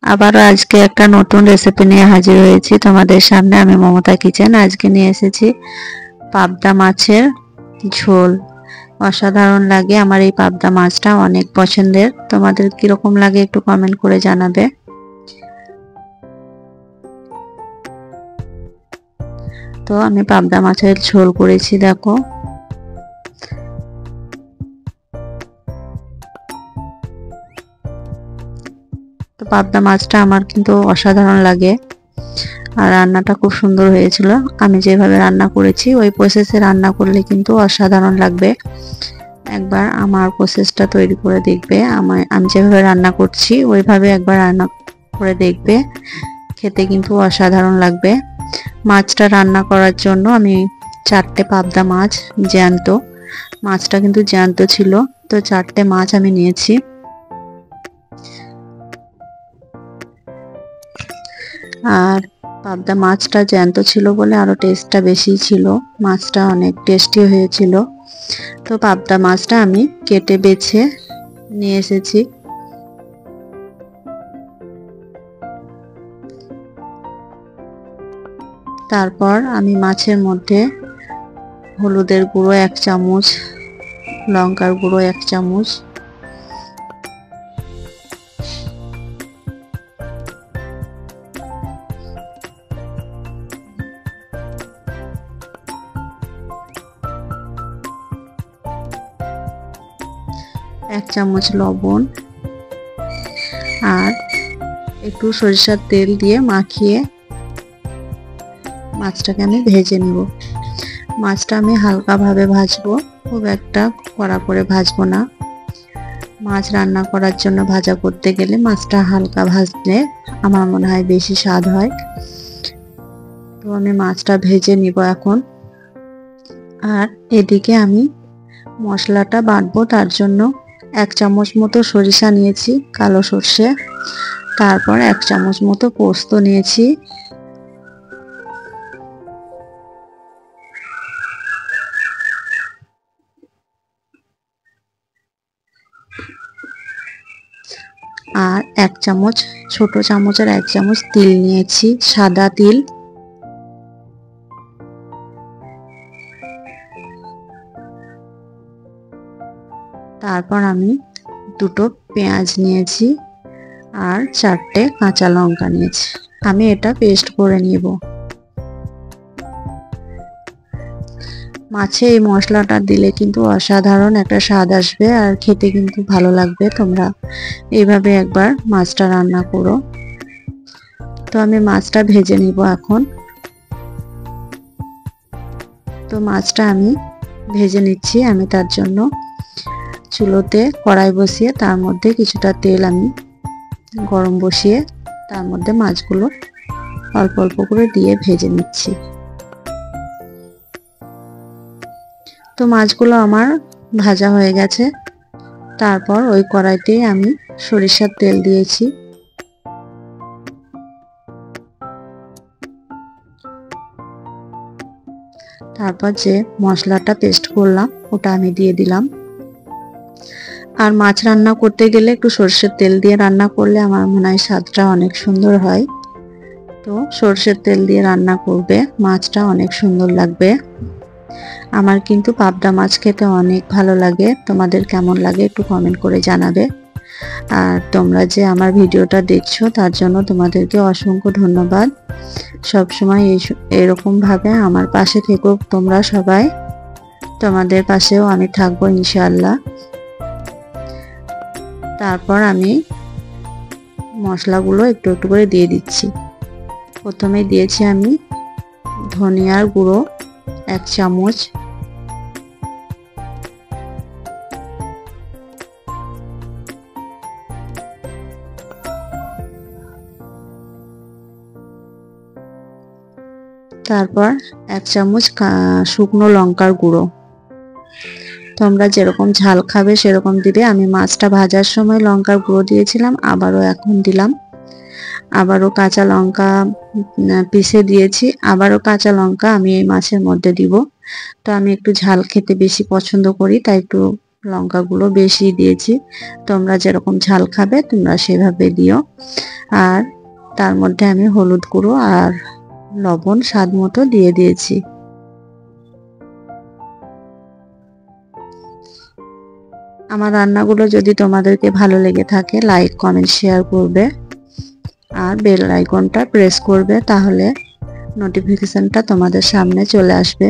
আবারও আজকে একটা নতুন রেসিপি নিয়ে হাজির হয়েছি তোমাদের সামনে। আমি মমতা কিচেন। আজকে নিয়ে এসেছি পাবদা মাছের ঝোল। অসাধারণ লাগে, আমার এই পাবদা মাছটা অনেক পছন্দের। তোমাদের কিরকম লাগে একটু কমেন্ট করে জানাবে। তো আমি পাবদা মাছের ঝোল করেছি, দেখো। তো পাবদা মাছটা আমার কিন্তু অসাধারণ লাগে, আর রান্নাটা খুব সুন্দর হয়েছিল। আমি যেভাবে রান্না করেছি ওই প্রসেসে রান্না করলে কিন্তু অসাধারণ লাগবে। একবার আমার প্রসেসটা তৈরি করে দেখবে, আমি যেভাবে রান্না করছি ওইভাবে একবার রান্না করে দেখবে, খেতে কিন্তু অসাধারণ লাগবে। মাছটা রান্না করার জন্য আমি 4টে পাবদা মাছ, জ্যান্ত মাছটা কিন্তু জ্যান্ত ছিল, তো 4টে মাছ আমি নিয়েছি। আর পাবদা মাছটা জ্যান্ত ছিল বলে আরো টেস্টটা বেশি ছিল, মাছটা অনেক টেস্টি হয়েছিল। তো পাবদা মাছটা আমি কেটে বেছে নিয়ে এসেছি। তারপর আমি মাছের মধ্যে হলুদের গুঁড়ো 1 চামচ, লঙ্কার গুঁড়ো 1 চামচ, এক চামচ লবণ আর একটু সরিষার তেল দিয়ে মাখিয়ে মাছটাকে আমি ভেজে নেব। মাছটা আমি হালকা ভাবে ভাজবো, খুব একটা কড়া করে ভাজবো না। মাছ রান্না করার জন্য ভাজা করতে গেলে মাছটা হালকা ভাজলে আমার মনে হয় বেশি স্বাদ হয়। তো আমি মাছটা ভেজে নিব এখন। আর এদিকে আমি মশলাটা বাটবো, তার জন্য 1 চামচ মতো সরিষা নিয়েছি, কালো সর্ষে। তারপর 1 চামচ মতো পোস্ত নিয়েছি। আর 1 চামচ, ছোট চামচের 1 চামচ তিল নিয়েছি, সাদা তিল। তারপর আমি 2টো পেঁয়াজ নিয়েছি আর 4টে কাঁচা লঙ্কা নিয়েছি। আমি এটা পেস্ট করে নিব। মাছে এই মশলাটা দিলে কিন্তু অসাধারণ একটা স্বাদ আসবে, আর খেতে কিন্তু ভালো লাগবে। তোমরা এইভাবে একবার মাছটা রান্না করো। তো আমি মাছটা ভেজে নিব এখন। তো মাছটা আমি ভেজে নিচ্ছি। আমি তার জন্য চুলোতে কড়াই বসিয়ে তার মধ্যে কিছুটা তেল আমি গরম বসিয়ে তার মধ্যে মাছগুলো অল্প অল্প করে দিয়ে ভেজে নিচ্ছি। তো মাছগুলো আমার ভাজা হয়ে গেছে। তারপর ওই কড়াইতে আমি সরিষার তেল দিয়েছি। তারপর যে মশলাটা পেস্ট করলাম ওটা আমি দিয়ে দিলাম। আর মাছ রান্না করতে গেলে একটু সরষের তেল দিয়ে রান্না করলে আমার মনে হয় স্বাদটা অনেক সুন্দর হয়। তো সরষের তেল দিয়ে রান্না করবে, মাছটা অনেক সুন্দর লাগবে। আমার কিন্তু পাবদা মাছ খেতে অনেক ভালো লাগে। তোমাদের কেমন লাগে একটু কমেন্ট করে জানাবে। আর তোমরা যে আমার ভিডিওটা দেখছো তার জন্য তোমাদেরকে অসংখ্য ধন্যবাদ। সবসময় এরকম ভাবে আমার পাশে থেকো তোমরা সবাই। তোমাদের পাশেও আমি থাকবো ইনশাআল্লাহ। তারপর আমি মশলাগুলো একটু একটু করে দিয়ে দিচ্ছি। প্রথমে দিয়েছি আমি ধনিয়ার গুঁড়ো 1 চামচ, তারপর 1 চামচ শুকনো লঙ্কার গুঁড়ো। তোমরা যেরকম ঝাল খাবে সেরকম দিবে। আমি মাছটা ভাজার সময় লঙ্কার গুঁড়ো দিয়েছিলাম, আবারও এখন দিলাম। আবারও কাঁচা লঙ্কা পিষে দিয়েছি, আবারও কাঁচা লঙ্কা আমি এই মাছের মধ্যে দিব। তো আমি একটু ঝাল খেতে বেশি পছন্দ করি, তাই একটু লঙ্কাগুলো বেশি দিয়েছি। তোমরা যেরকম ঝাল খাবে তোমরা সেভাবে দিও। আর তার মধ্যে আমি হলুদ গুঁড়ো আর লবণ স্বাদ মতো দিয়ে দিয়েছি। আমার রান্নাগুলো যদি তোমাদেরকে ভালো লেগে থাকে লাইক কমেন্ট শেয়ার করবে আর বেল আইকনটা প্রেস করবে, তাহলে নোটিফিকেশনটা তোমাদের সামনে চলে আসবে।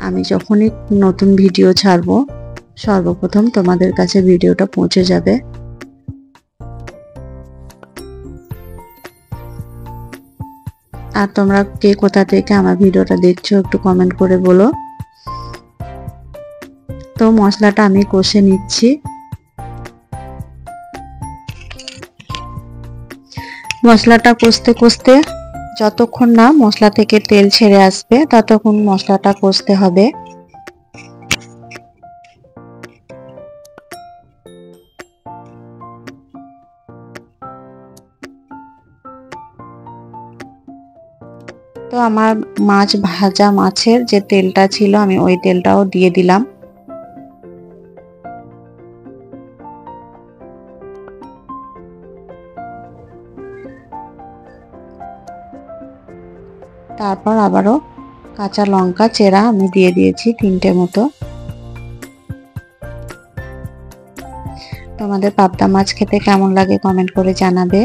আমি যখনই নতুন ভিডিও ছাড়বো সর্বপ্রথম তোমাদের কাছে ভিডিওটা পৌঁছে যাবে। আর তোমরা কে কোথা থেকে আমার ভিডিওটা দেখছো একটু কমেন্ট করে বলো। তো মশলাটা আমি কষে নিচ্ছি। মশলাটা কষতে কষতে যতক্ষণ না মশলা থেকে তেল ছেড়ে আসবে ততক্ষণ মশলাটা কষতে হবে। তো আমার মাছ ভাজা মাছের যে তেলটা ছিল আমি ওই তেলটাও দিয়ে দিলাম। তারপর আবারও কাঁচা লঙ্কা চেরা আমি দিয়ে দিয়েছি 3টে মতো। তোমাদের পাবদা মাছ খেতে কেমন লাগে কমেন্ট করে জানাবে।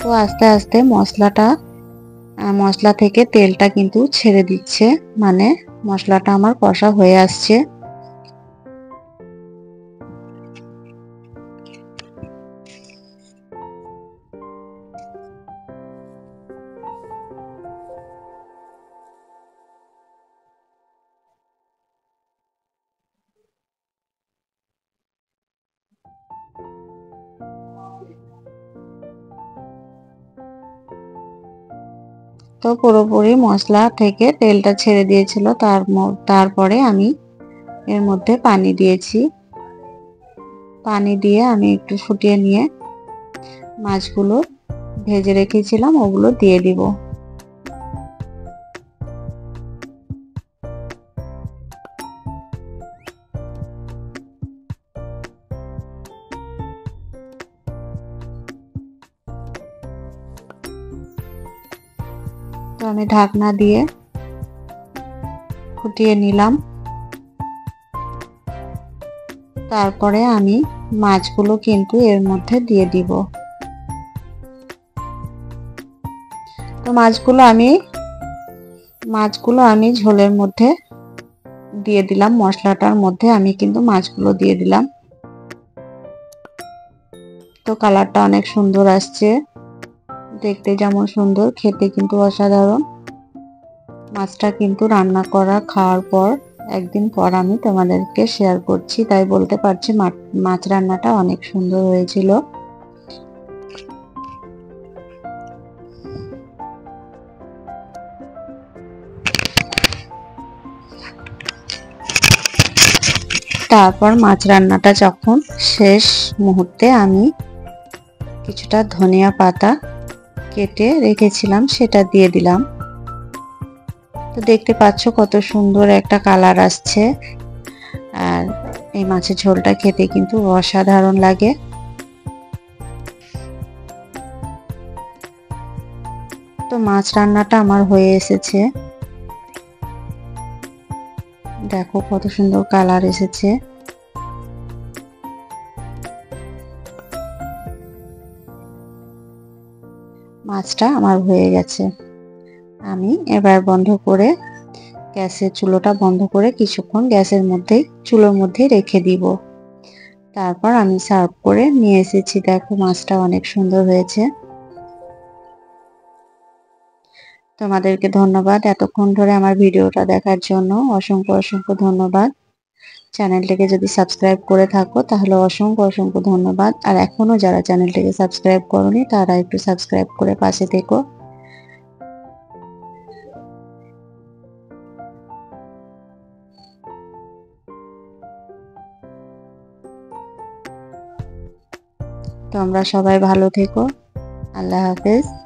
তো আস্তে আস্তে মশলা থেকে তেলটা কিন্তু ছেড়ে দিচ্ছে, মানে মশলাটা আমার কষা হয়ে আসছে। তো পুরোপুরি মশলা থেকে তেলটা ছেড়ে দিয়েছিল, তারপরে আমি এর মধ্যে পানি দিয়েছি। পানি দিয়ে আমি একটু ফুটিয়ে নিয়ে মাছগুলো ভেজে রেখেছিলাম ওগুলো দিয়ে দিব। তো আমি ঢাকনা দিয়ে ফুটিয়ে নিলাম। তারপরে আমি মাছগুলো কিন্তু এর মধ্যে দিয়ে দিব। তো মাছগুলো আমি ঝোলের মধ্যে দিয়ে দিলাম, মশলাটার মধ্যে আমি কিন্তু মাছগুলো দিয়ে দিলাম। তো কালারটা অনেক সুন্দর আসছে, দেখতে যেমন সুন্দর খেতে কিন্তু অসাধারণ। মাছটা কিন্তু রান্না করা খাওয়ার পর একদিন পর আমি তোমাদেরকে শেয়ার করছি, তাই বলতে পারছি মাছ রান্নাটা অনেক সুন্দর হয়েছিল। তারপর মাছ রান্নাটা যখন শেষ মুহূর্তে আমি কিছুটা ধনিয়া পাতা কেটে রেখেছিলাম সেটা দিয়ে দিলাম। তো দেখতে পাচ্ছ কত সুন্দর একটা কালার আসছে, আর এই মাছের ঝোলটা খেতে কিন্তু অসাধারণ লাগে। তো মাছ রান্নাটা আমার হয়ে এসেছে, দেখো কত সুন্দর কালার এসেছে। মাছটা আমার হয়ে গেছে। আমি এবার গ্যাসের চুলোটা বন্ধ করে কিছুক্ষণ চুলোর মধ্যেই রেখে দিব। তারপর আমি সার্ভ করে নিয়ে এসেছি। দেখো মাছটা অনেক সুন্দর হয়েছে। তোমাদেরকে ধন্যবাদ এতক্ষণ ধরে আমার ভিডিওটা দেখার জন্য, অসংখ্য অসংখ্য ধন্যবাদ। চ্যানেলটাকে যদি সাবস্ক্রাইব করে থাকো তাহলে অসংখ্য অসংখ্য ধন্যবাদ। আর এখনো যারা চ্যানেলটাকে সাবস্ক্রাইব করোনি তারা একটু সাবস্ক্রাইব করে পাশে থেকো। তোমরা সবাই ভালো থেকো। আল্লাহ হাফেজ।